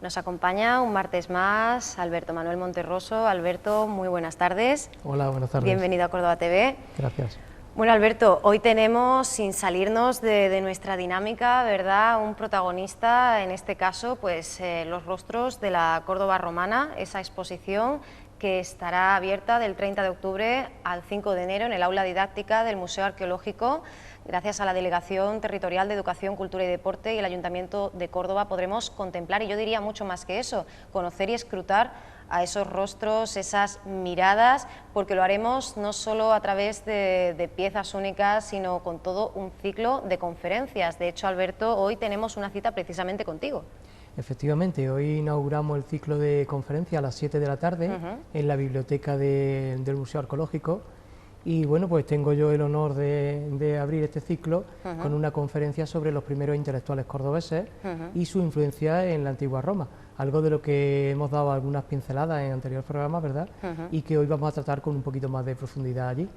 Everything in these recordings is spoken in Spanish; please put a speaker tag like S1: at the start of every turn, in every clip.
S1: Nos acompaña un martes más Alberto Manuel Monterroso. Alberto, muy buenas tardes.
S2: Hola, buenas tardes.
S1: Bienvenido a Córdoba TV.
S2: Gracias.
S1: Bueno, Alberto, hoy tenemos, sin salirnos de nuestra dinámica, ¿verdad?, un protagonista, en este caso, pues los rostros de la Córdoba romana, esa exposición que estará abierta del 30 de octubre al 5 de enero en el aula didáctica del Museo Arqueológico. Gracias a la Delegación Territorial de Educación, Cultura y Deporte y el Ayuntamiento de Córdoba podremos contemplar, y yo diría mucho más que eso, conocer y escrutar a esos rostros, esas miradas, porque lo haremos no solo a través de piezas únicas, sino con todo un ciclo de conferencias. De hecho, Alberto, hoy tenemos una cita precisamente contigo.
S2: Efectivamente, hoy inauguramos el ciclo de conferencias a las 7 de la tarde en la biblioteca del Museo Arqueológico. Y bueno, pues tengo yo el honor de abrir este ciclo con una conferencia sobre los primeros intelectuales cordobeses y su influencia en la antigua Roma, algo de lo que hemos dado algunas pinceladas en anteriores programas, ¿verdad? Y que hoy vamos a tratar con un poquito más de profundidad allí.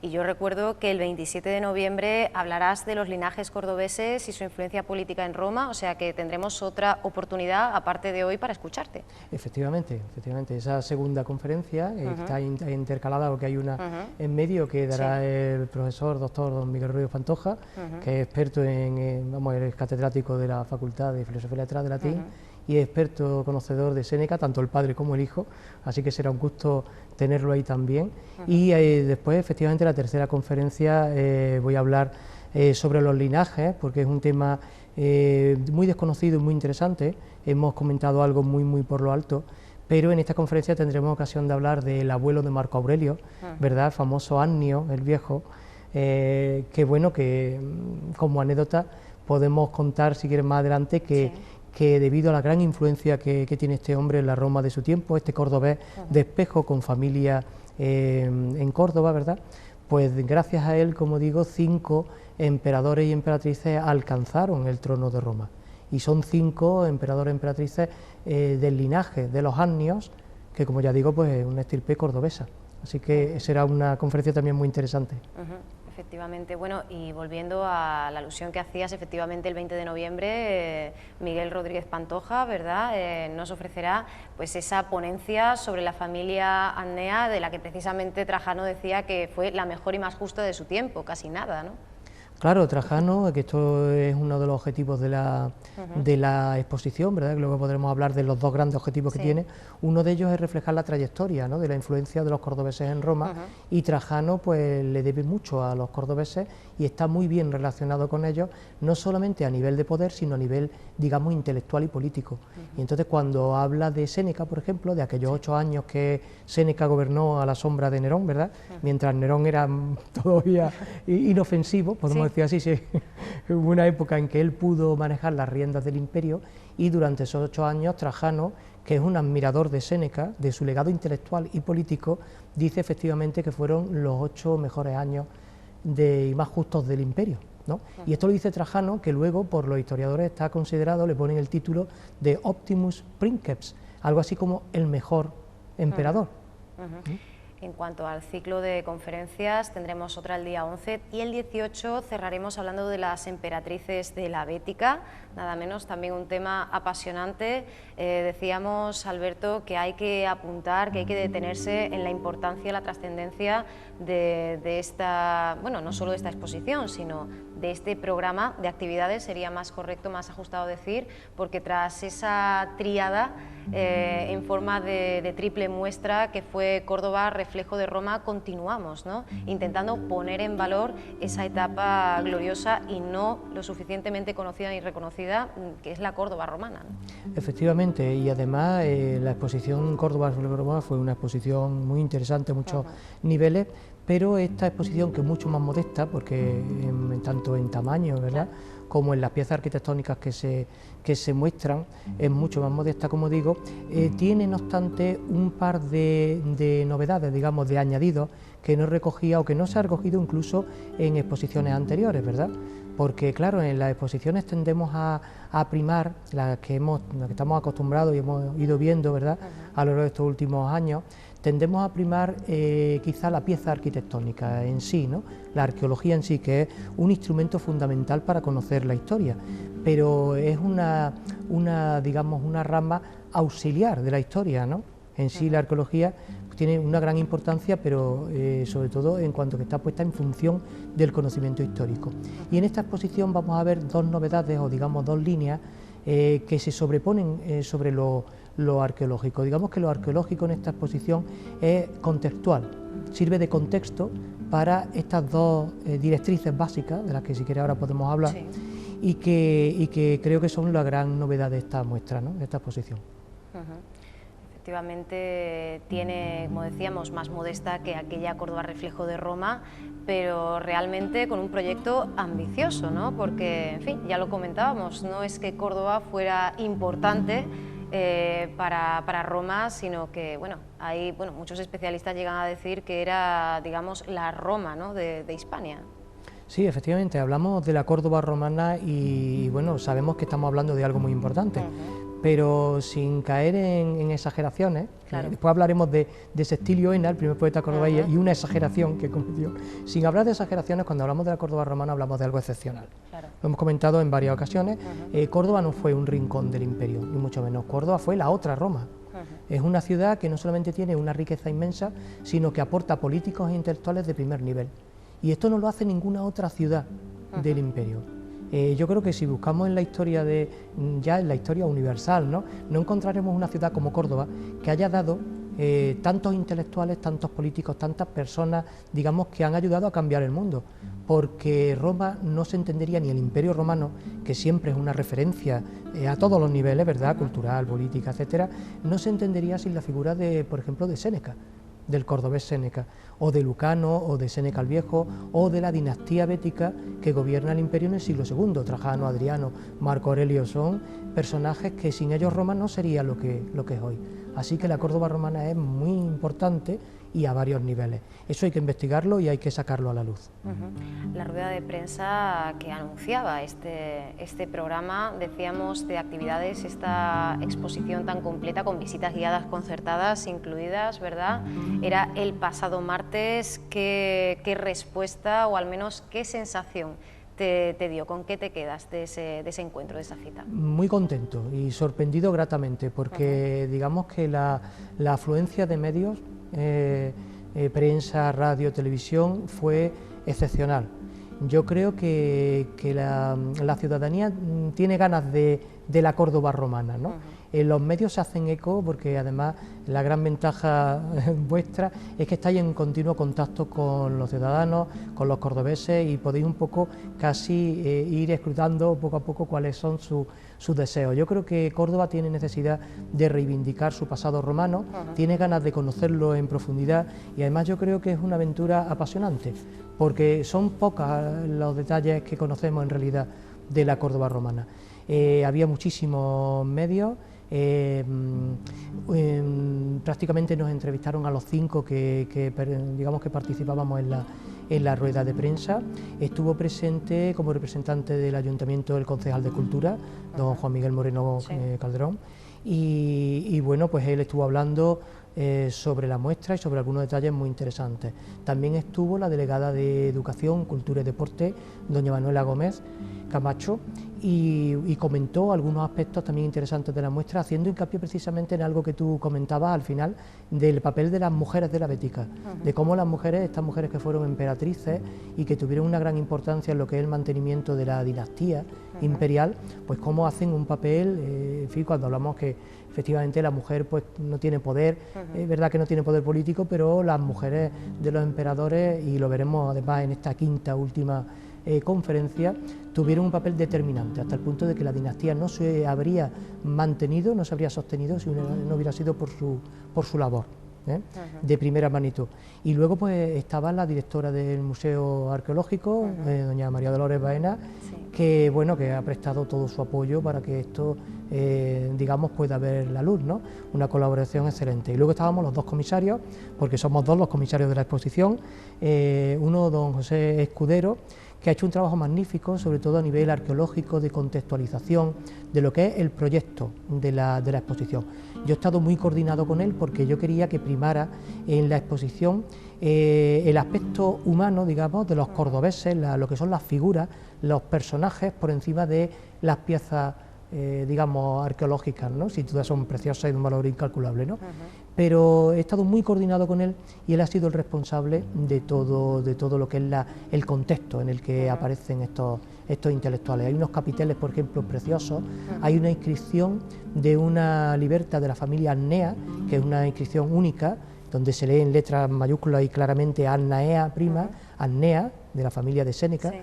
S1: Y yo recuerdo que el 27 de noviembre hablarás de los linajes cordobeses y su influencia política en Roma, o sea que tendremos otra oportunidad, aparte de hoy, para escucharte.
S2: Efectivamente, esa segunda conferencia está intercalada, porque hay una en medio que dará el profesor doctor don Miguel Ruiz Pantoja, que es experto es catedrático de la Facultad de Filosofía y Letras de Latín, y es experto conocedor de Séneca, tanto el padre como el hijo, así que será un gusto tenerlo ahí también. Y después, efectivamente, la tercera conferencia voy a hablar sobre los linajes, porque es un tema muy desconocido y muy interesante. Hemos comentado algo muy por lo alto, pero en esta conferencia tendremos ocasión de hablar del abuelo de Marco Aurelio, ¿verdad?, el famoso Annio, el viejo, que bueno, que como anécdota podemos contar, si quieren más adelante, que debido a la gran influencia que tiene este hombre en la Roma de su tiempo, este cordobés de espejo con familia en Córdoba, ¿verdad?, pues gracias a él, como digo, 5 emperadores y emperatrices alcanzaron el trono de Roma. Y son 5 emperadores y emperatrices del linaje de los Annios, que como ya digo, pues es una estirpe cordobesa. Así que será una conferencia también muy interesante.
S1: Efectivamente, bueno, y volviendo a la alusión que hacías, efectivamente el 20 de noviembre Miguel Rodríguez Pantoja, ¿verdad?, nos ofrecerá pues esa ponencia sobre la familia Annea, de la que precisamente Trajano decía que fue la mejor y más justa de su tiempo, casi nada, ¿no?
S2: Claro, Trajano, que esto es uno de los objetivos de la exposición, ¿verdad?, que luego podremos hablar de los 2 grandes objetivos que tiene. Uno de ellos es reflejar la trayectoria, ¿no?, de la influencia de los cordobeses en Roma, y Trajano pues le debe mucho a los cordobeses y está muy bien relacionado con ellos, no solamente a nivel de poder, sino a nivel, digamos, intelectual y político. Y entonces cuando habla de Séneca, por ejemplo, de aquellos 8 años que Séneca gobernó a la sombra de Nerón, ¿verdad?, mientras Nerón era todavía inofensivo, podemos decir así, hubo una época en que él pudo manejar las riendas del imperio, y durante esos 8 años Trajano, que es un admirador de Séneca, de su legado intelectual y político, dice efectivamente que fueron los 8 mejores años y más justos del imperio, ¿no? Y esto lo dice Trajano, que luego por los historiadores está considerado, le ponen el título de Optimus Princeps, algo así como el mejor emperador.
S1: En cuanto al ciclo de conferencias, tendremos otra el día 11 y el 18 cerraremos hablando de las emperatrices de la Bética, nada menos, también un tema apasionante. Decíamos, Alberto, que hay que apuntar, que hay que detenerse en la importancia, la trascendencia de esta, bueno, no solo de esta exposición, sino de este programa de actividades, sería más correcto, más ajustado decir, porque tras esa tríada en forma de triple muestra que fue Córdoba, reflejo de Roma, continuamos, ¿no?, intentando poner en valor esa etapa gloriosa y no lo suficientemente conocida ni reconocida, que es la Córdoba romana, ¿no?
S2: Efectivamente, y además la exposición Córdoba sobre Roma fue una exposición muy interesante, muchos niveles, pero esta exposición, que es mucho más modesta, porque tanto en tamaño, ¿verdad?, como en las piezas arquitectónicas que se muestran, es mucho más modesta, como digo, tiene no obstante un par de novedades, digamos, de añadidos, que no recogía o que no se ha recogido incluso en exposiciones anteriores, ¿verdad? Porque claro, en las exposiciones tendemos a primar las que estamos acostumbrados y hemos ido viendo, ¿verdad?, a lo largo de estos últimos años, tendemos a primar quizá la pieza arquitectónica en sí, ¿no? La arqueología en sí, que es un instrumento fundamental para conocer la historia, pero es digamos, una rama auxiliar de la historia, ¿no? En sí la arqueología tiene una gran importancia, pero sobre todo en cuanto que está puesta en función del conocimiento histórico. Y en esta exposición vamos a ver dos novedades, o digamos dos líneas, que se sobreponen sobre lo arqueológico. Digamos que lo arqueológico en esta exposición es contextual, sirve de contexto para estas dos directrices básicas, de las que si quiere ahora podemos hablar, sí. y que creo que son la gran novedad de esta muestra, ¿no? De esta exposición.
S1: Efectivamente tiene, como decíamos, más modesta que aquella Córdoba Reflejo de Roma, pero realmente con un proyecto ambicioso, ¿no? Porque, en fin, ya lo comentábamos, no es que Córdoba fuera importante para Roma, sino que, bueno, muchos especialistas llegan a decir que era, digamos, la Roma, ¿no? de Hispania.
S2: Sí, efectivamente, hablamos de la Córdoba romana y bueno, sabemos que estamos hablando de algo muy importante. Pero sin caer en exageraciones, claro. Después hablaremos de Sextilio Ena, el primer poeta cordobés, y una exageración que cometió. Sin hablar de exageraciones, cuando hablamos de la Córdoba romana hablamos de algo excepcional. Claro. Lo hemos comentado en varias ocasiones. Córdoba no fue un rincón del imperio, ni mucho menos. Córdoba fue la otra Roma. Es una ciudad que no solamente tiene una riqueza inmensa, sino que aporta políticos e intelectuales de primer nivel. Y esto no lo hace ninguna otra ciudad del imperio. Yo creo que si buscamos en la historia ya en la historia universal, no encontraremos una ciudad como Córdoba que haya dado tantos intelectuales, tantos políticos, tantas personas, digamos, que han ayudado a cambiar el mundo, porque Roma no se entendería, ni el Imperio Romano, que siempre es una referencia a todos los niveles, ¿verdad?, cultural, política, etcétera, no se entendería sin la figura por ejemplo, de Séneca, del cordobés Séneca, o de Lucano, o de Séneca el Viejo, o de la dinastía bética que gobierna el imperio en el siglo II, Trajano, Adriano, Marco Aurelio, son personajes que sin ellos Roma no sería lo que es hoy. Así que la Córdoba romana es muy importante y a varios niveles. Eso hay que investigarlo y hay que sacarlo a la luz.
S1: La rueda de prensa que anunciaba este programa, decíamos, de actividades, esta exposición tan completa, con visitas guiadas concertadas incluidas, ¿verdad? Era el pasado martes. ¿Qué respuesta, o al menos qué sensación te dio? ¿Con qué te quedas de ese encuentro, de esa cita?
S2: Muy contento y sorprendido gratamente, porque digamos que la afluencia de medios, prensa, radio, televisión, fue excepcional. Yo creo que la ciudadanía tiene ganas de la Córdoba romana, ¿no? Los medios se hacen eco, porque además la gran ventaja vuestra es que estáis en continuo contacto con los ciudadanos, con los cordobeses, y podéis un poco casi ir escrutando poco a poco cuáles son sus deseos. Yo creo que Córdoba tiene necesidad de reivindicar su pasado romano, tiene ganas de conocerlo en profundidad, y además yo creo que es una aventura apasionante, porque son pocos los detalles que conocemos en realidad de la Córdoba romana. Había muchísimos medios, prácticamente nos entrevistaron a los 5 digamos que participábamos en la rueda de prensa. Estuvo presente como representante del Ayuntamiento el concejal de Cultura, don Juan Miguel Moreno Calderón, y bueno, pues él estuvo hablando sobre la muestra y sobre algunos detalles muy interesantes. También estuvo la delegada de Educación, Cultura y Deporte, doña Manuela Gómez Camacho, y comentó algunos aspectos también interesantes de la muestra, haciendo hincapié precisamente en algo que tú comentabas al final, del papel de las mujeres de la Bética, de cómo las mujeres, estas mujeres que fueron emperatrices y que tuvieron una gran importancia en lo que es el mantenimiento de la dinastía imperial, pues cómo hacen un papel, en fin, cuando hablamos que efectivamente la mujer pues no tiene poder, es verdad que no tiene poder político, pero las mujeres de los emperadores, y lo veremos además en esta última conferencia, tuvieron un papel determinante, hasta el punto de que la dinastía no se habría mantenido, no se habría sostenido si no hubiera sido por su labor, de primera magnitud. Y luego pues estaba la directora del Museo Arqueológico, doña María Dolores Baena, que bueno, que ha prestado todo su apoyo para que esto digamos pueda ver la luz, ¿no? Una colaboración excelente. Y luego estábamos los dos comisarios, porque somos dos los comisarios de la exposición, uno don José Escudero, que ha hecho un trabajo magnífico, sobre todo a nivel arqueológico, de contextualización, de lo que es el proyecto de la exposición. Yo he estado muy coordinado con él porque yo quería que primara en la exposición el aspecto humano, digamos, de los cordobeses, lo que son las figuras, los personajes, por encima de las piezas, digamos, arqueológicas, ¿no? Sin duda son preciosas y de un valor incalculable, ¿no? Pero he estado muy coordinado con él y él ha sido el responsable de todo lo que es el contexto en el que aparecen estos intelectuales. Hay unos capiteles, por ejemplo, preciosos, hay una inscripción de una liberta de la familia Annea, que es una inscripción única, donde se lee en letras mayúsculas y claramente Annaea prima, Annea, de la familia de Séneca, sí.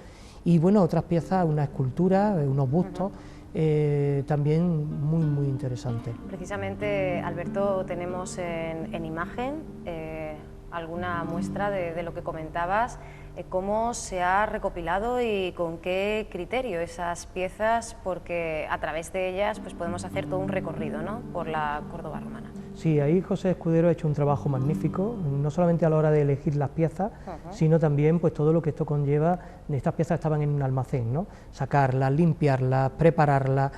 S2: Y bueno, otras piezas, una escultura, unos bustos, también muy interesantes.
S1: Precisamente, Alberto, tenemos en imagen alguna muestra de lo que comentabas, cómo se ha recopilado y con qué criterio esas piezas, porque a través de ellas pues podemos hacer todo un recorrido, ¿no?, por la Córdoba romana.
S2: Sí, ahí José Escudero ha hecho un trabajo magnífico, no solamente a la hora de elegir las piezas, sino también pues todo lo que esto conlleva. Estas piezas estaban en un almacén, ¿no? Sacarlas, limpiarlas, prepararlas,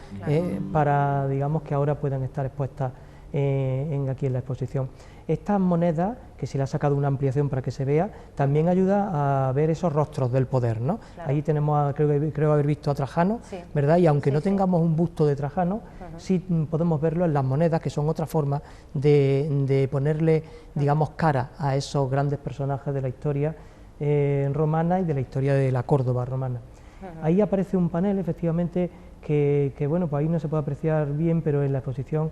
S2: para, digamos, que ahora puedan estar expuestas aquí en la exposición. Estas monedas, que se le ha sacado una ampliación para que se vea, también ayuda a ver esos rostros del poder, ¿no? Claro. Ahí tenemos, creo haber visto a Trajano, sí. ¿Verdad? Y aunque no tengamos un busto de Trajano, sí podemos verlo en las monedas, que son otra forma de ponerle, digamos, cara a esos grandes personajes de la historia romana y de la historia de la Córdoba romana. Ahí aparece un panel, efectivamente, que bueno, pues ahí no se puede apreciar bien, pero en la exposición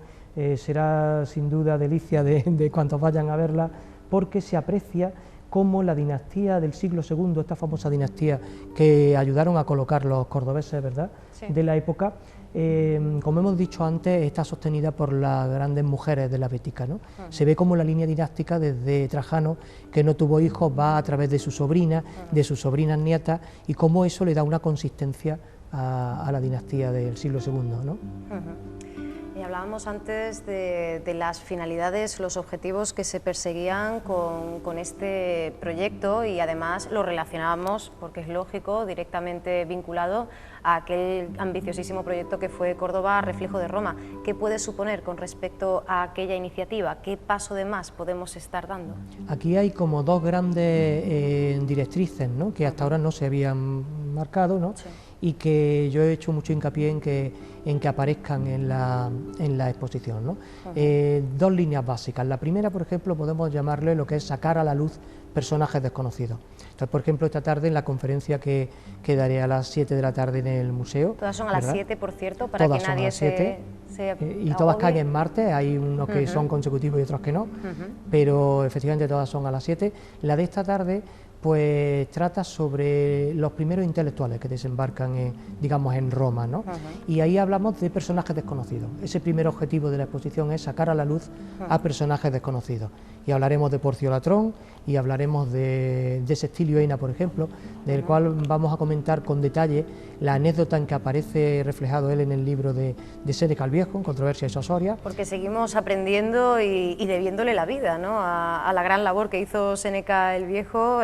S2: será sin duda delicia de cuantos vayan a verla, porque se aprecia cómo la dinastía del siglo II, esta famosa dinastía que ayudaron a colocar los cordobeses, ¿verdad?, sí. De la época, como hemos dicho antes, está sostenida por las grandes mujeres de la Bética, ¿no? Se ve como la línea dinástica desde Trajano, que no tuvo hijos, va a través de sus sobrinas, de sus sobrinas nietas, y cómo eso le da una consistencia a la dinastía del siglo II, ¿no?
S1: Y hablábamos antes de las finalidades, los objetivos que se perseguían con este proyecto, y además lo relacionábamos, porque es lógico, directamente vinculado a aquel ambiciosísimo proyecto que fue Córdoba, reflejo de Roma. ¿Qué puede suponer con respecto a aquella iniciativa? ¿Qué paso de más podemos estar dando?
S2: Aquí hay como dos grandes directrices, ¿no?, que hasta ahora no se habían marcado, ¿no? Sí. Y que yo he hecho mucho hincapié en que aparezcan en la exposición, ¿no? Dos líneas básicas. La primera, por ejemplo, podemos llamarle lo que es sacar a la luz personajes desconocidos. Entonces, por ejemplo, esta tarde en la conferencia que daré a las 7 de la tarde en el museo.
S1: Todas son a las 7, por cierto, para
S2: todas
S1: que nadie se
S2: y todas caen en martes, hay unos que son consecutivos y otros que no, pero efectivamente todas son a las 7. La de esta tarde pues trata sobre los primeros intelectuales que desembarcan digamos, en Roma, ¿no? Y ahí hablamos de personajes desconocidos. Ese primer objetivo de la exposición es sacar a la luz a personajes desconocidos. Y hablaremos de Porcio Latrón y hablaremos de Sextilio Eina, por ejemplo, del cual vamos a comentar con detalle la anécdota en que aparece reflejado él en el libro de Séneca el Viejo, en Controversias y Sosorias.
S1: Porque seguimos aprendiendo y debiéndole la vida, ¿no?, a la gran labor que hizo Séneca el Viejo,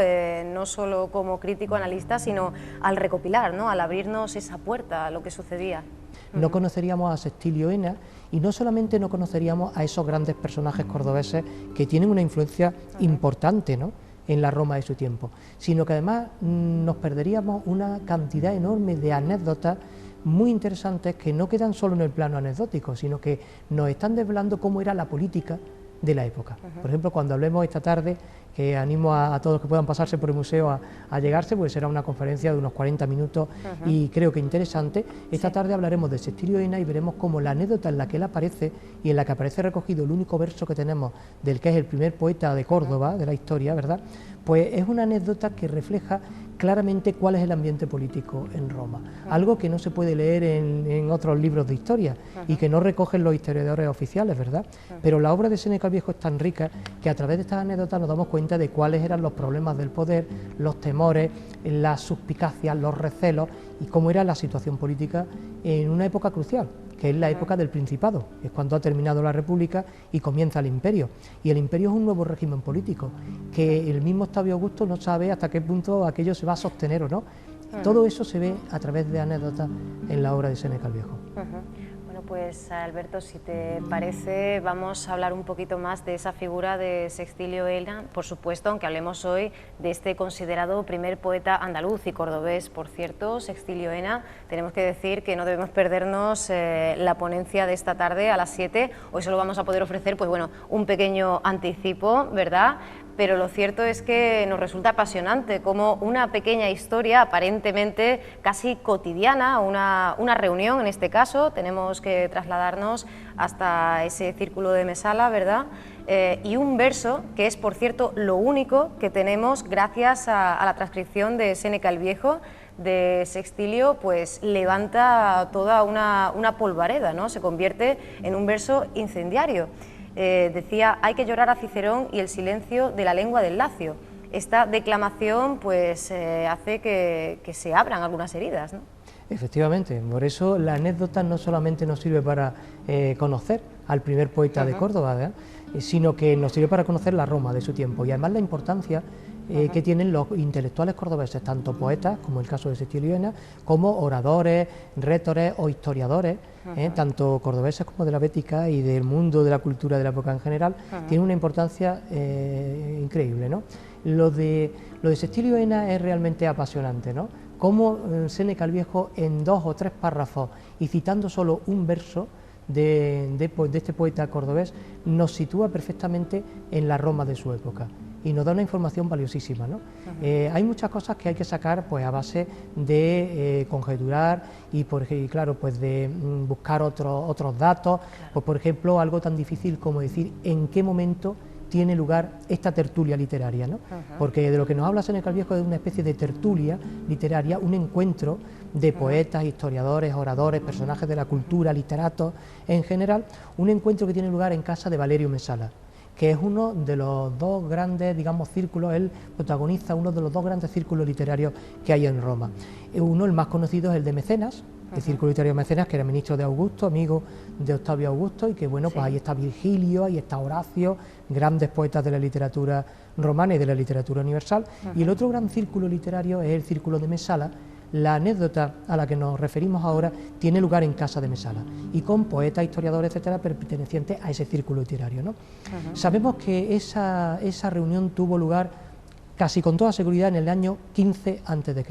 S1: no solo como crítico analista, sino al recopilar, ¿no?, al abrirnos esa puerta a lo que sucedía.
S2: No conoceríamos a Sextilio Eina, y no solamente no conoceríamos a esos grandes personajes cordobeses que tienen una influencia importante, ¿no?, en la Roma de su tiempo, sino que además nos perderíamos una cantidad enorme de anécdotas muy interesantes que no quedan solo en el plano anecdótico, sino que nos están desvelando cómo era la política de la época. Por ejemplo, cuando hablemos esta tarde, que animo a todos los que puedan pasarse por el museo a llegarse, pues será una conferencia de unos 40 minutos y creo que interesante. Esta tarde hablaremos de Sextilio Eina y veremos cómo la anécdota en la que él aparece y en la que aparece recogido el único verso que tenemos del que es el primer poeta de Córdoba, de la historia, ¿verdad?, pues es una anécdota que refleja claramente cuál es el ambiente político en Roma, algo que no se puede leer en otros libros de historia y que no recogen los historiadores oficiales, ¿verdad? Pero la obra de Séneca el Viejo es tan rica que a través de estas anécdotas nos damos cuenta de cuáles eran los problemas del poder, los temores, las suspicacias, los recelos y cómo era la situación política en una época crucial, que es la época del Principado, es cuando ha terminado la República y comienza el Imperio. Y el Imperio es un nuevo régimen político, que el mismo Octavio Augusto no sabe hasta qué punto aquello se va a sostener o no. Todo eso se ve a través de anécdotas en la obra de Séneca el Viejo.
S1: Bueno, pues Alberto, si te parece, vamos a hablar un poquito más de esa figura de Sextilio Ena, por supuesto, aunque hablemos hoy de este considerado primer poeta andaluz y cordobés, por cierto, Sextilio Ena. Tenemos que decir que no debemos perdernos la ponencia de esta tarde a las 7, hoy solo vamos a poder ofrecer, pues bueno, un pequeño anticipo, ¿verdad?, pero lo cierto es que nos resulta apasionante cómo una pequeña historia aparentemente casi cotidiana, una reunión en este caso, tenemos que trasladarnos hasta ese círculo de Mesala, ¿verdad?, y un verso que es, por cierto, lo único que tenemos gracias a la transcripción de Séneca el Viejo, de Sextilio, pues levanta toda una polvareda, ¿no?, se convierte en un verso incendiario. Decía, hay que llorar a Cicerón y el silencio de la lengua del Lacio. Esta declamación pues hace que se abran algunas heridas, ¿no?
S2: Efectivamente, por eso la anécdota no solamente nos sirve para conocer al primer poeta de Córdoba, ¿verdad?, sino que nos sirve para conocer la Roma de su tiempo y además la importancia que tienen los intelectuales cordobeses, tanto poetas, como el caso de Sextilio Ena, como oradores, rhétores o historiadores, tanto cordobeses como de la Bética y del mundo de la cultura de la época en general, tienen una importancia increíble, ¿no? Lo de Sextilio Ena es realmente apasionante, ¿no? Cómo Séneca el Viejo, en 2 o 3 párrafos y citando solo un verso de este poeta cordobés, nos sitúa perfectamente en la Roma de su época y nos da una información valiosísima, ¿no? Hay muchas cosas que hay que sacar pues a base de conjeturar y claro, pues de buscar otros datos, pues por ejemplo algo tan difícil como decir en qué momento tiene lugar esta tertulia literaria, ¿no? Porque de lo que nos habla Séneca el Viejo es de una especie de tertulia literaria, un encuentro de poetas, historiadores, oradores, personajes de la cultura, literatos en general, un encuentro que tiene lugar en casa de Valerio Mesala, que es uno de los 2 grandes, digamos, círculos, él protagoniza uno de los 2 grandes círculos literarios que hay en Roma. Uno, el más conocido, es el de Mecenas, el círculo literario de Mecenas, que era ministro de Augusto, amigo de Octavio Augusto, y que bueno, pues ahí está Virgilio, ahí está Horacio, grandes poetas de la literatura romana y de la literatura universal. Y el otro gran círculo literario es el círculo de Mesala. La anécdota a la que nos referimos ahora tiene lugar en casa de Mesala y con poetas, historiadores, etcétera, pertenecientes a ese círculo literario, ¿no? Sabemos que esa reunión tuvo lugar casi con toda seguridad en el año 15 a.C.,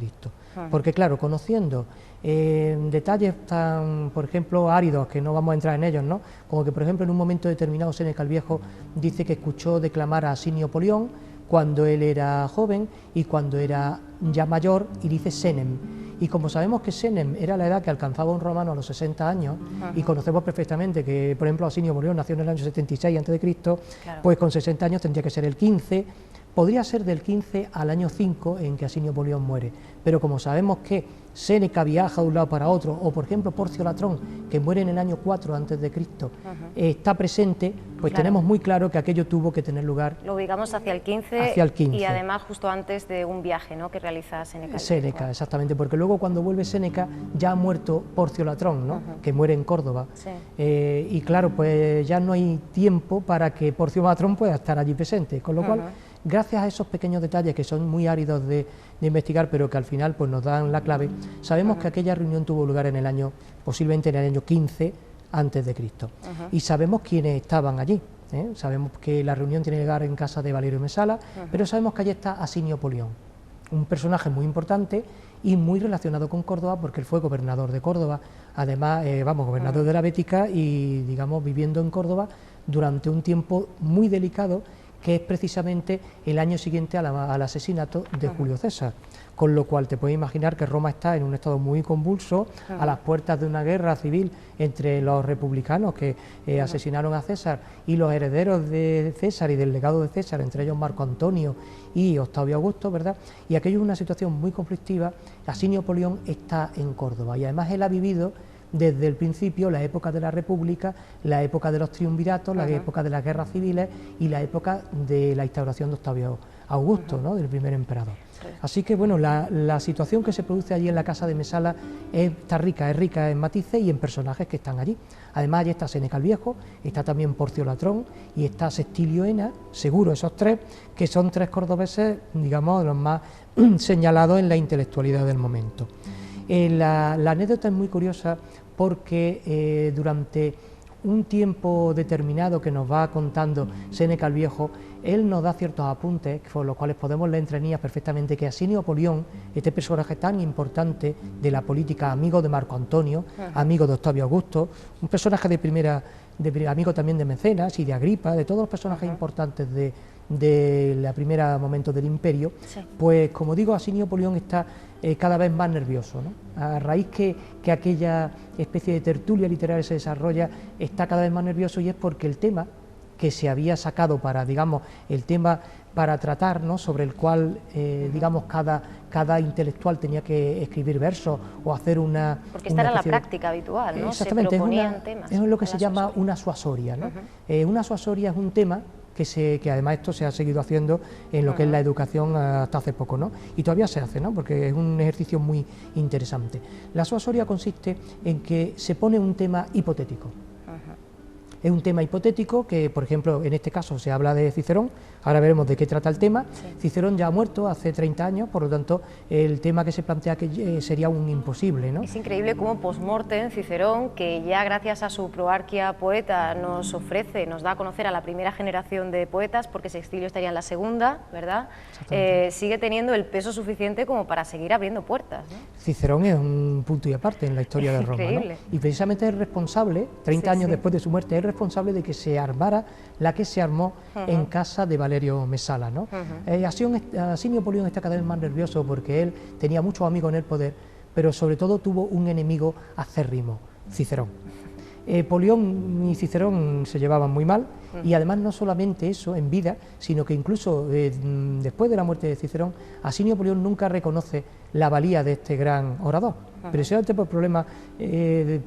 S2: porque claro, conociendo detalles tan, por ejemplo, áridos, que no vamos a entrar en ellos, ¿no?, como que por ejemplo en un momento determinado Séneca el Viejo dice que escuchó declamar a Asinio Polión cuando él era joven y cuando era ya mayor, y dice Senem. Y como sabemos que Senem era la edad que alcanzaba un romano a los 60 años, y conocemos perfectamente que, por ejemplo, Asinio Polión nació en el año 76 a.C., claro, pues con 60 años tendría que ser el 15, podría ser del 15 al año 5 en que Asinio Polión muere, pero como sabemos que Séneca viaja de un lado para otro, o por ejemplo Porcio Latrón, que muere en el año 4 a.C., está presente, pues tenemos muy claro que aquello tuvo que tener lugar.
S1: Lo ubicamos hacia el 15, y además justo antes de un viaje, ¿no?, que realiza Séneca.
S2: Séneca, exactamente, porque luego cuando vuelve Séneca ya ha muerto Porcio Latrón, ¿no?, que muere en Córdoba, y claro, pues ya no hay tiempo para que Porcio Latrón pueda estar allí presente, con lo cual, gracias a esos pequeños detalles que son muy áridos de investigar, pero que al final pues nos dan la clave, sabemos que aquella reunión tuvo lugar en el año, posiblemente en el año 15 a.C., y sabemos quiénes estaban allí, sabemos que la reunión tiene lugar en casa de Valerio Mesala, pero sabemos que allí está Asinio Polión, un personaje muy importante y muy relacionado con Córdoba, porque él fue gobernador de Córdoba, además, gobernador de la Bética y, digamos, viviendo en Córdoba durante un tiempo muy delicado, que es precisamente el año siguiente al asesinato de Julio César, con lo cual te puedes imaginar que Roma está en un estado muy convulso, a las puertas de una guerra civil entre los republicanos que asesinaron a César y los herederos de César y del legado de César, entre ellos Marco Antonio y Octavio Augusto, ¿verdad? Y aquello es una situación muy conflictiva. Asinio Polión está en Córdoba y además él ha vivido desde el principio la época de la República, la época de los triunviratos, la época de las guerras civiles y la época de la instauración de Octavio Augusto, ¿no?, del primer emperador. Así que bueno, la situación que se produce allí en la casa de Mesala está rica, es rica en matices y en personajes que están allí. Además allí está Séneca el Viejo, está también Porcio Latrón y está Sextilio Ena, seguro esos 3, que son 3 cordobeses, digamos, los más señalados en la intelectualidad del momento. La anécdota es muy curiosa porque durante un tiempo determinado que nos va contando Séneca el Viejo, él nos da ciertos apuntes, por los cuales podemos leer entre líneas perfectamente que Asinio Polión, este personaje tan importante de la política, amigo de Marco Antonio, amigo de Octavio Augusto, un personaje amigo también de Mecenas y de Agripa, de todos los personajes importantes de la primera momento del imperio, pues como digo, Asinio Polión está cada vez más nervioso, ¿no? A raíz que aquella especie de tertulia literaria se desarrolla, está cada vez más nervioso, y es porque el tema que se había sacado para, digamos, el tema para tratar, ¿no?, sobre el cual, digamos, cada intelectual tenía que escribir versos o hacer una...
S1: Porque esta era la práctica habitual, ¿no?
S2: Exactamente,
S1: se proponían temas.
S2: Es lo que se llama una suasoria, ¿no? Una suasoria es un tema que además esto se ha seguido haciendo en lo que es la educación hasta hace poco, ¿no? Y todavía se hace, ¿no?, porque es un ejercicio muy interesante. La suasoria consiste en que se pone un tema hipotético. Es un tema hipotético que, por ejemplo, en este caso se habla de Cicerón, ahora veremos de qué trata el tema. Cicerón ya ha muerto hace 30 años, por lo tanto, el tema que se plantea que sería un imposible, ¿no?
S1: Es increíble cómo post-mortem Cicerón, que ya gracias a su Proarquia Poeta nos da a conocer a la primera generación de poetas, porque Sextilio estaría en la segunda, ¿verdad? Sigue teniendo el peso suficiente como para seguir abriendo puertas, ¿no?
S2: Cicerón es un punto y aparte en la historia de Roma, ¿no? Y precisamente es responsable, 30 años después de su muerte, es responsable de que se armara la que se armó en casa de Valerio Mesala, ¿no? Asinio Polión está cada vez más nervioso porque él tenía muchos amigos en el poder, pero sobre todo tuvo un enemigo acérrimo, Cicerón. Polión y Cicerón se llevaban muy mal, y además no solamente eso en vida, sino que incluso después de la muerte de Cicerón, Asinio Polión nunca reconoce la valía de este gran orador, precisamente por problemas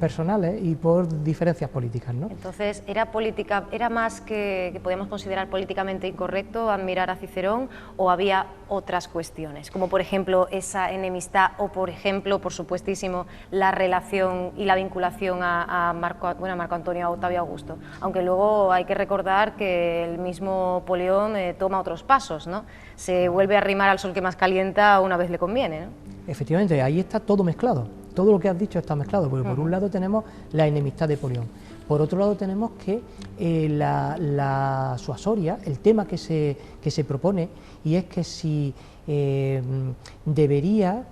S2: personales y por diferencias políticas, ¿no?
S1: Entonces, ¿era más que podíamos considerar políticamente incorrecto admirar a Cicerón, o había otras cuestiones, como por ejemplo esa enemistad, o por ejemplo, por supuestísimo, la relación y la vinculación a Marco Antonio, a Octavio Augusto? Aunque luego hay que recordar que el mismo Polión toma otros pasos, ¿no? Se vuelve a arrimar al sol que más calienta una vez le conviene, ¿no?
S2: Efectivamente, ahí está todo mezclado, todo lo que has dicho está mezclado, porque por un lado tenemos la enemistad de Polión, por otro lado tenemos que la suasoria, el tema que se propone, y es que si debería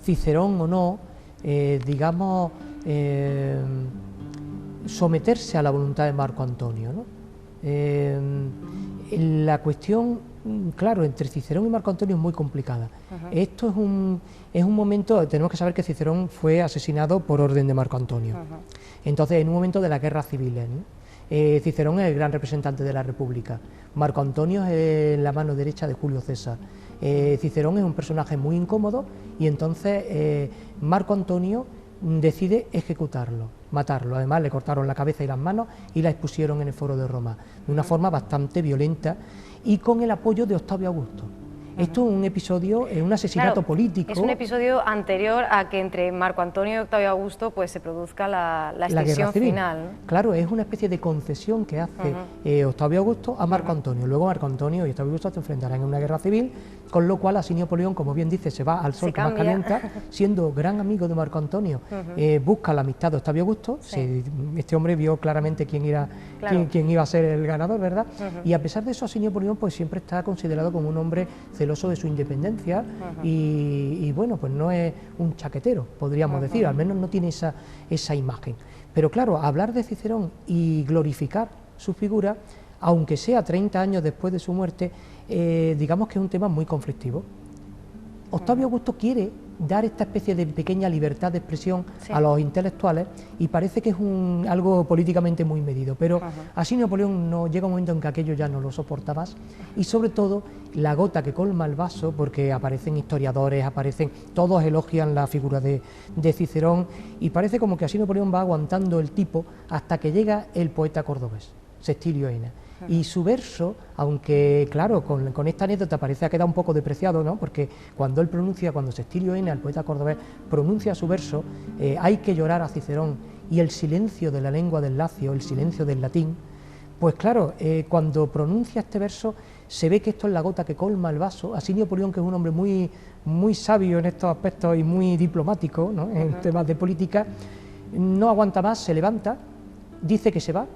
S2: Cicerón o no, digamos, someterse a la voluntad de Marco Antonio, ¿no? La cuestión, claro, entre Cicerón y Marco Antonio es muy complicada. Esto es un momento, tenemos que saber que Cicerón fue asesinado por orden de Marco Antonio. Entonces, en un momento de las guerras civiles, ¿no? Cicerón es el gran representante de la República, Marco Antonio es la mano derecha de Julio César. Cicerón es un personaje muy incómodo, y entonces Marco Antonio decide ejecutarlo, matarlo. Además le cortaron la cabeza y las manos y la expusieron en el Foro de Roma de una forma bastante violenta, y con el apoyo de Octavio Augusto. Esto es un episodio, es un asesinato político. Es
S1: un episodio anterior a que entre Marco Antonio y Octavio Augusto pues se produzca la extinción final, ¿no?
S2: Claro, es una especie de concesión que hace Octavio Augusto a Marco Antonio. Luego Marco Antonio y Octavio Augusto se enfrentarán en una guerra civil, con lo cual Asinio Polión, como bien dice, se va al sol que más calienta, siendo gran amigo de Marco Antonio, busca la amistad de Octavio Augusto. Este hombre vio claramente quién iba a ser el ganador, ¿verdad? Y a pesar de eso, Asinio Polión pues siempre está considerado como un hombre celoso de su independencia, y bueno, pues no es un chaquetero, podríamos decir, al menos no tiene esa imagen. Pero claro, hablar de Cicerón y glorificar su figura, aunque sea 30 años después de su muerte, digamos que es un tema muy conflictivo. Octavio Augusto quiere dar esta especie de pequeña libertad de expresión a los intelectuales, y parece que es algo políticamente muy medido, pero Asinio Polión no llega un momento en que aquello ya no lo soporta más, y sobre todo la gota que colma el vaso, porque aparecen historiadores, todos elogian la figura de Cicerón, y parece como que Asinio Polión va aguantando el tipo hasta que llega el poeta cordobés, Sextilio Ena. Y su verso, aunque claro, con esta anécdota parece que ha quedado un poco depreciado, ¿no? Porque cuando Sextilio Ena, el poeta cordobés, pronuncia su verso, hay que llorar a Cicerón, y el silencio de la lengua del Lacio, el silencio del latín, Pues claro, cuando pronuncia este verso se ve que esto es la gota que colma el vaso. Asinio Polión, que es un hombre muy sabio en estos aspectos y muy diplomático, ¿no?, en temas de política, no aguanta más, se levanta, dice que se va,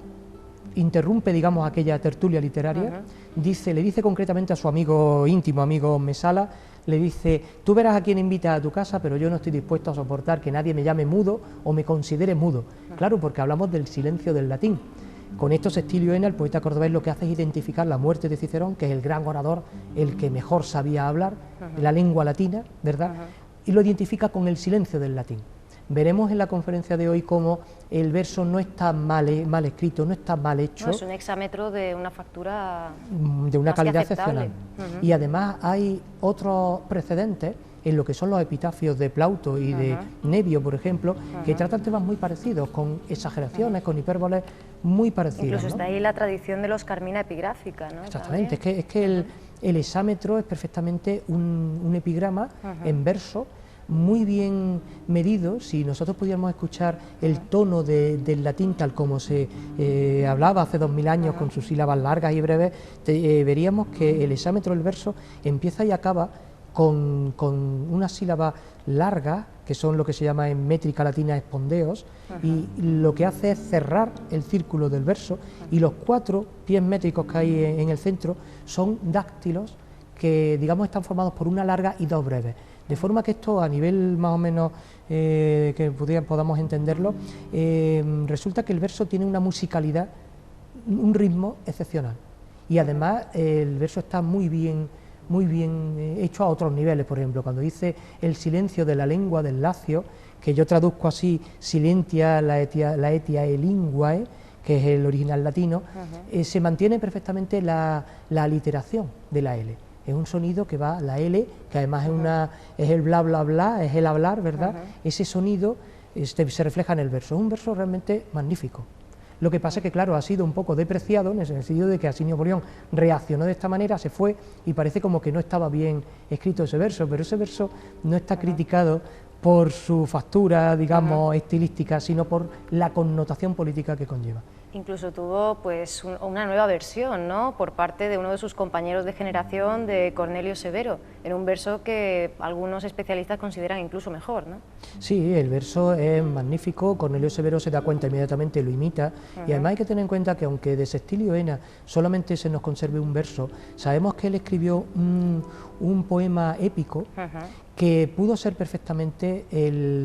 S2: interrumpe, digamos, aquella tertulia literaria, le dice concretamente a su amigo íntimo, amigo Mesala, le dice: tú verás a quién invita a tu casa, pero yo no estoy dispuesto a soportar que nadie me llame mudo o me considere mudo. Claro, porque hablamos del silencio del latín. Con esto Sextilio Ena, el poeta cordobés, lo que hace es identificar la muerte de Cicerón, que es el gran orador, el que mejor sabía hablar la lengua latina, ¿verdad? Y lo identifica con el silencio del latín. Veremos en la conferencia de hoy cómo el verso no está mal escrito, no está mal hecho.
S1: No, es un hexámetro de una factura
S2: de una calidad excepcional. Y además hay otros precedentes en lo que son los epitafios de Plauto y de Nevio, por ejemplo, que tratan temas muy parecidos, con exageraciones, con hipérboles muy parecidas.
S1: Incluso
S2: ¿no?
S1: está ahí la tradición de los carmina epigráfica, ¿no?
S2: Exactamente, es que el hexámetro es perfectamente un epigrama en verso, muy bien medido. Si nosotros pudiéramos escuchar el tono del latín tal como se hablaba hace 2000 años, con sus sílabas largas y breves, veríamos que el hexámetro del verso empieza y acaba con unas sílabas largas, que son lo que se llama en métrica latina espondeos, y lo que hace es cerrar el círculo del verso, y los 4 pies métricos que hay en el centro son dáctilos que, digamos, están formados por una larga y 2 breves. De forma que esto, a nivel más o menos que podamos entenderlo, resulta que el verso tiene una musicalidad, un ritmo excepcional, y además el verso está muy bien hecho a otros niveles. Por ejemplo, cuando dice el silencio de la lengua del lacio, que yo traduzco así: silentia laetiae linguae, que es el original latino, se mantiene perfectamente la aliteración de la L. Es un sonido que va, la L, que además es el bla bla bla, es el hablar, ¿verdad? Ese sonido se refleja en el verso. Es un verso realmente magnífico. Lo que pasa es que, claro, ha sido un poco depreciado en el sentido de que Asinio Polión reaccionó de esta manera, se fue, y parece como que no estaba bien escrito ese verso, pero ese verso no está criticado por su factura, digamos, estilística, sino por la connotación política que conlleva.
S1: Incluso tuvo pues una nueva versión, ¿no?, por parte de uno de sus compañeros de generación, de Cornelio Severo, en un verso que algunos especialistas consideran incluso mejor, ¿no?
S2: Sí, el verso es magnífico. Cornelio Severo se da cuenta inmediatamente, lo imita, y además hay que tener en cuenta que aunque de Sextilio Ena solamente se nos conserve un verso, sabemos que él escribió un poema épico que pudo ser perfectamente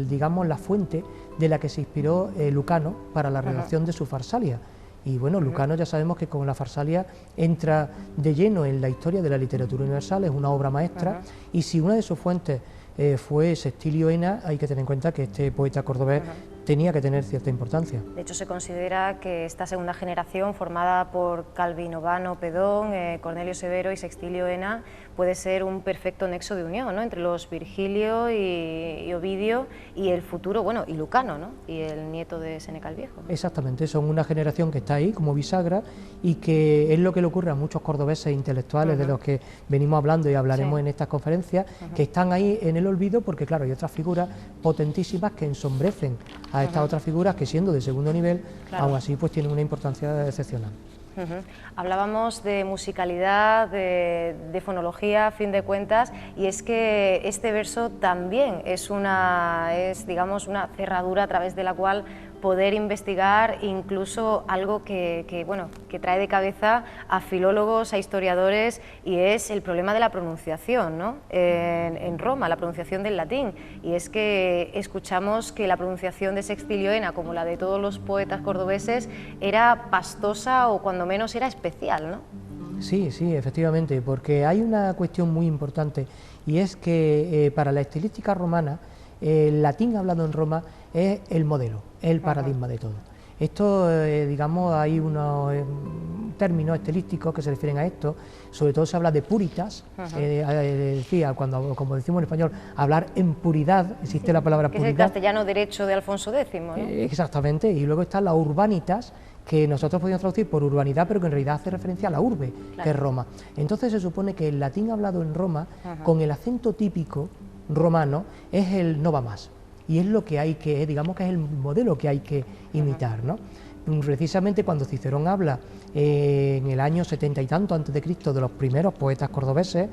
S2: digamos, la fuente de la que se inspiró Lucano para la redacción de su Farsalia. Y bueno, Lucano ya sabemos que con la Farsalia entra de lleno en la historia de la literatura universal, es una obra maestra, y si una de sus fuentes fue Sextilio Ena, hay que tener en cuenta que este poeta cordobés tenía que tener cierta importancia.
S1: De hecho, se considera que esta segunda generación, formada por Calvino Vano Pedón, Cornelio Severo y Sextilio Ena, puede ser un perfecto nexo de unión, ¿no?, entre los Virgilio y Ovidio y el futuro, bueno, y Lucano, ¿no?, y el nieto de Séneca el Viejo, ¿no?
S2: Exactamente, son una generación que está ahí como bisagra, y que es lo que le ocurre a muchos cordobeses intelectuales de los que venimos hablando y hablaremos en estas conferencias, que están ahí en el olvido, porque claro, hay otras figuras potentísimas que ensombrecen a estas otras figuras que, siendo de segundo nivel, aún así pues tienen una importancia excepcional.
S1: Hablábamos de musicalidad, de fonología, a fin de cuentas, y es que este verso también es digamos, una cerradura a través de la cual poder investigar incluso algo que trae de cabeza a filólogos, a historiadores, y es el problema de la pronunciación, ¿no?, en Roma, la pronunciación del latín. Y es que escuchamos que la pronunciación de Sextilio Ena, como la de todos los poetas cordobeses, era pastosa o cuando menos era especial, ¿no?
S2: Sí, sí, efectivamente, porque hay una cuestión muy importante, y es que para la estilística romana, el latín hablado en Roma es el modelo, es el paradigma de todo. Esto, digamos, hay unos términos estilísticos que se refieren a esto. Sobre todo se habla de puritas, decía, como decimos en español, hablar en puridad, existe la palabra puridad.
S1: Que es el castellano derecho de Alfonso X, ¿no?
S2: Exactamente, y luego está la urbanitas, que nosotros podemos traducir por urbanidad, pero que en realidad hace referencia a la urbe, que es Roma. Entonces se supone que el latín hablado en Roma, con el acento típico romano, es el no va más, y es lo que hay que, digamos que es el modelo que hay que imitar, ¿no? precisamente cuando Cicerón habla en el año 70 y tanto antes de Cristo de los primeros poetas cordobeses,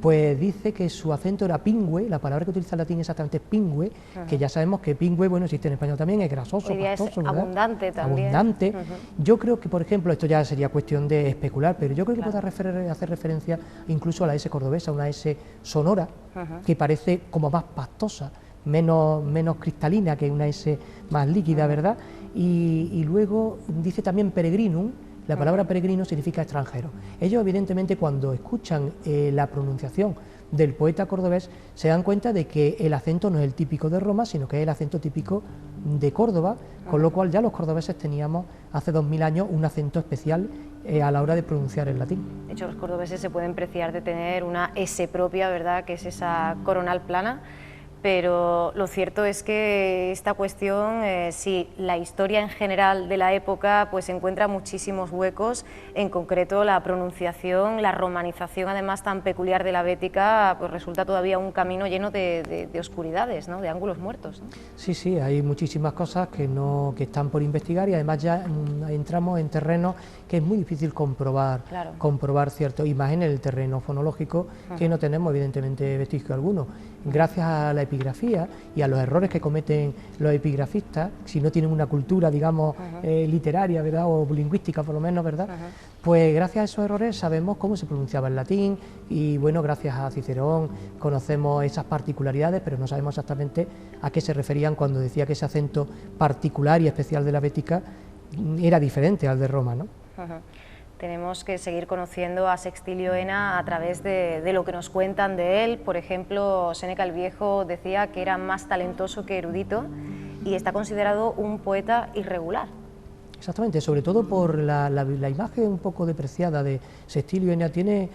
S2: pues dice que su acento era pingüe, la palabra que utiliza en latín exactamente es pingüe, que ya sabemos que pingüe, bueno, existe en español también, es grasoso, pastoso,
S1: es abundante también.
S2: Abundante. Yo creo que, por ejemplo, esto ya sería cuestión de especular, pero yo creo que puede hacer referencia incluso a la S cordobesa, una S sonora, que parece como más pastosa, menos cristalina, que una S más líquida, ¿verdad? Y luego dice también peregrinum. La palabra peregrino significa extranjero. Ellos, evidentemente, cuando escuchan la pronunciación del poeta cordobés, se dan cuenta de que el acento no es el típico de Roma, sino que es el acento típico de Córdoba, con lo cual ya los cordobeses teníamos hace 2000 años un acento especial a la hora de pronunciar el latín.
S1: De hecho, los cordobeses se pueden preciar de tener una S propia, ¿verdad?, que es esa coronal plana. Pero lo cierto es que esta cuestión, sí, la historia en general de la época pues encuentra muchísimos huecos, en concreto la pronunciación, la romanización además tan peculiar de la bética, pues resulta todavía un camino lleno de oscuridades, ¿no?, de ángulos muertos, ¿no?
S2: Sí, sí, hay muchísimas cosas que están por investigar y además ya entramos en terrenos que es muy difícil comprobar cierto, y más en el terreno fonológico, que no tenemos evidentemente vestigio alguno. Gracias a la epigrafía y a los errores que cometen los epigrafistas, si no tienen una cultura, digamos, literaria, ¿verdad?, o lingüística por lo menos, ¿verdad?, pues gracias a esos errores sabemos cómo se pronunciaba el latín y, bueno, gracias a Cicerón conocemos esas particularidades, pero no sabemos exactamente a qué se referían cuando decía que ese acento particular y especial de la bética era diferente al de Roma, ¿no?
S1: Tenemos que seguir conociendo a Sextilio Ena a través de lo que nos cuentan de él. Por ejemplo, Séneca el Viejo decía que era más talentoso que erudito y está considerado un poeta irregular.
S2: Exactamente, sobre todo por la imagen un poco depreciada de Sextilio Ena, tiene,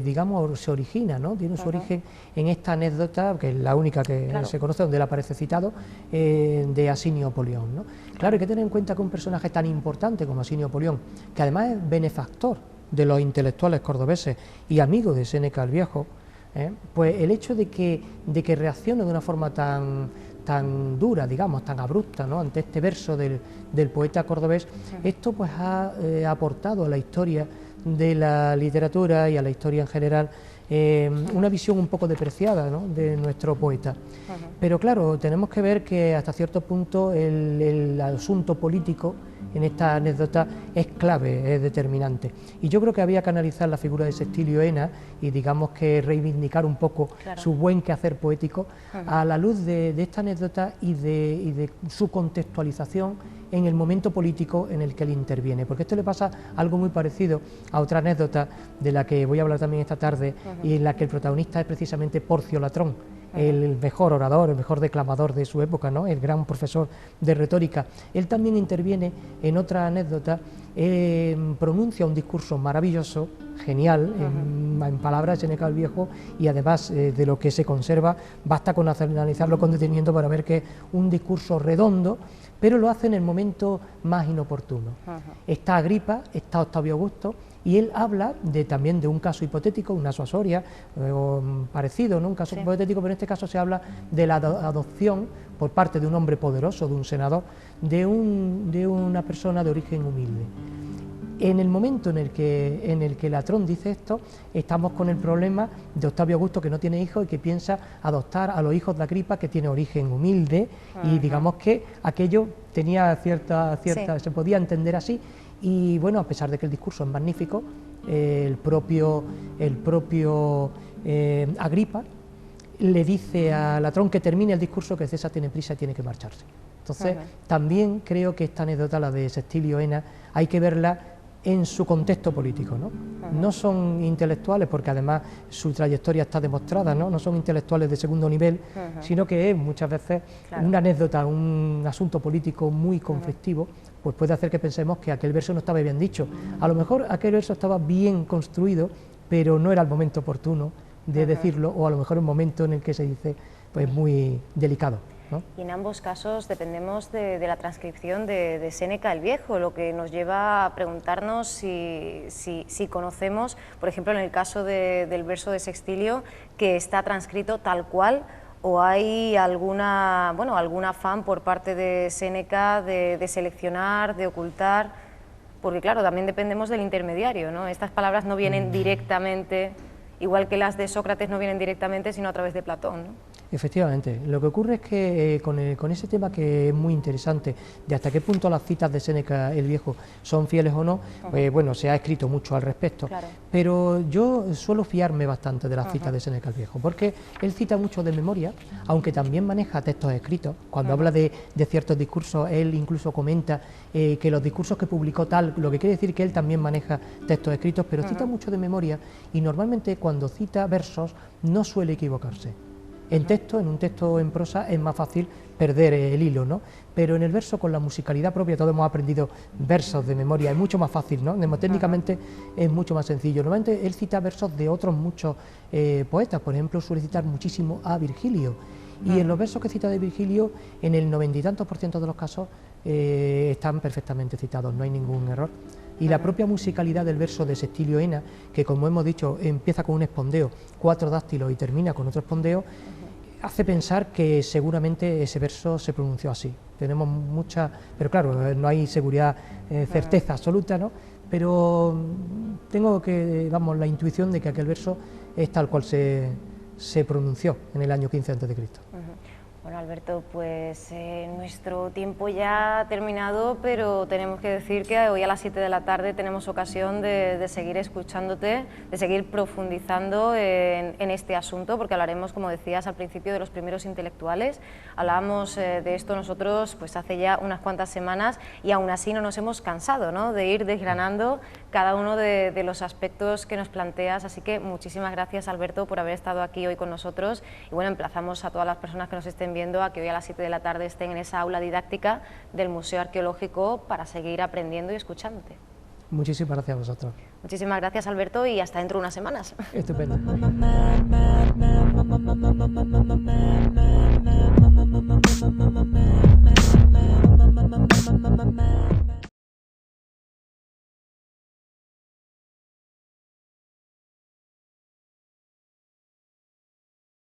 S2: digamos, se origina, ¿no?, tiene su origen en esta anécdota, que es la única que se conoce, donde él aparece citado, de Asinio Polión, ¿no? Claro, hay que tener en cuenta que un personaje tan importante como Asinio Polión, que además es benefactor de los intelectuales cordobeses y amigo de Séneca el Viejo, pues el hecho de que reaccione de una forma tan dura, digamos, tan abrupta, ¿no?, ante este verso del poeta cordobés, esto pues ha aportado a la historia de la literatura y a la historia en general una visión un poco depreciada, ¿no?, de nuestro poeta. Pero claro, tenemos que ver que hasta cierto punto el asunto político en esta anécdota es clave, es determinante. Y yo creo que había que analizar la figura de Sextilio Ena y, digamos, que reivindicar un poco su buen quehacer poético a la luz de esta anécdota y de su contextualización en el momento político en el que él interviene, porque esto le pasa algo muy parecido a otra anécdota de la que voy a hablar también esta tarde y en la que el protagonista es precisamente Porcio Latrón, el mejor orador, el mejor declamador de su época, ¿no?, el gran profesor de retórica. Él también interviene en otra anécdota, pronuncia un discurso maravilloso, genial, en palabras de Séneca el Viejo, y además de lo que se conserva, basta con analizarlo con detenimiento para ver que es un discurso redondo, pero lo hace en el momento más inoportuno. Está Agripa, está Octavio Augusto, y él habla también de un caso hipotético, una suasoria parecido, ¿no?, un caso hipotético, pero en este caso se habla de la adopción por parte de un hombre poderoso, de un senador, de una persona de origen humilde. En el momento en el que Latrón dice esto, estamos con el problema de Octavio Augusto, que no tiene hijos y que piensa adoptar a los hijos de Agripa, que tiene origen humilde, y digamos que aquello tenía cierta se podía entender así. Y bueno, a pesar de que el discurso es magnífico, el propio Agripa le dice a Latrón que termine el discurso, que César tiene prisa y tiene que marcharse. Entonces, también creo que esta anécdota, la de Sextilio Ena, hay que verla en su contexto político, ¿no? No son intelectuales, porque además su trayectoria está demostrada, no son intelectuales de segundo nivel, sino que es muchas veces una anécdota, un asunto político muy conflictivo, pues puede hacer que pensemos que aquel verso no estaba bien dicho. A lo mejor aquel verso estaba bien construido, pero no era el momento oportuno de decirlo, o a lo mejor el momento en el que se dice, pues muy delicado, ¿no?
S1: Y en ambos casos dependemos de la transcripción de Séneca el Viejo, lo que nos lleva a preguntarnos si conocemos, por ejemplo, en el caso del verso de Sextilio, que está transcrito tal cual, ¿O hay alguna, bueno, algún afán por parte de Séneca de seleccionar, de ocultar? Porque claro, también dependemos del intermediario, ¿no? Estas palabras no vienen directamente, igual que las de Sócrates no vienen directamente, sino a través de Platón, ¿no?
S2: Efectivamente, lo que ocurre es que con ese tema, que es muy interesante, de hasta qué punto las citas de Séneca el Viejo son fieles o no, pues bueno, se ha escrito mucho al respecto,
S1: Claro.
S2: pero yo suelo fiarme bastante de las citas de Séneca el Viejo, porque él cita mucho de memoria, aunque también maneja textos escritos. Cuando habla de ciertos discursos, él incluso comenta que los discursos que publicó tal, lo que quiere decir que él también maneja textos escritos, pero cita mucho de memoria, y normalmente cuando cita versos no suele equivocarse. En un texto en prosa es más fácil perder el hilo, ¿no? Pero en el verso, con la musicalidad propia, todos hemos aprendido versos de memoria, es mucho más fácil, ¿no? Técnicamente es mucho más sencillo. Normalmente él cita versos de otros muchos poetas, por ejemplo, suele citar muchísimo a Virgilio, y en los versos que cita de Virgilio, en el 90 y tantos % de los casos están perfectamente citados, no hay ningún error. Y la propia musicalidad del verso de Sextilio Ena, que como hemos dicho empieza con un espondeo, 4 dáctilos y termina con otro espondeo, hace pensar que seguramente ese verso se pronunció así. Tenemos mucha, pero claro, no hay seguridad, certeza absoluta, ¿no? Pero tengo la intuición de que aquel verso es tal cual se pronunció en el año 15 a.C.
S1: Bueno, Alberto, pues nuestro tiempo ya ha terminado, pero tenemos que decir que hoy a las 7 de la tarde tenemos ocasión de seguir escuchándote, de seguir profundizando en este asunto, porque hablaremos, como decías al principio, de los primeros intelectuales. Hablábamos de esto nosotros pues hace ya unas cuantas semanas, y aún así no nos hemos cansado, ¿no?, de ir desgranando cada uno de los aspectos que nos planteas. Así que muchísimas gracias, Alberto, por haber estado aquí hoy con nosotros, y bueno, emplazamos a todas las personas que nos estén viendo a que hoy a las 7 de la tarde estén en esa aula didáctica del Museo Arqueológico para seguir aprendiendo y escuchándote.
S2: Muchísimas gracias a vosotros.
S1: Muchísimas gracias, Alberto, y hasta dentro de unas semanas.
S2: Estupendo.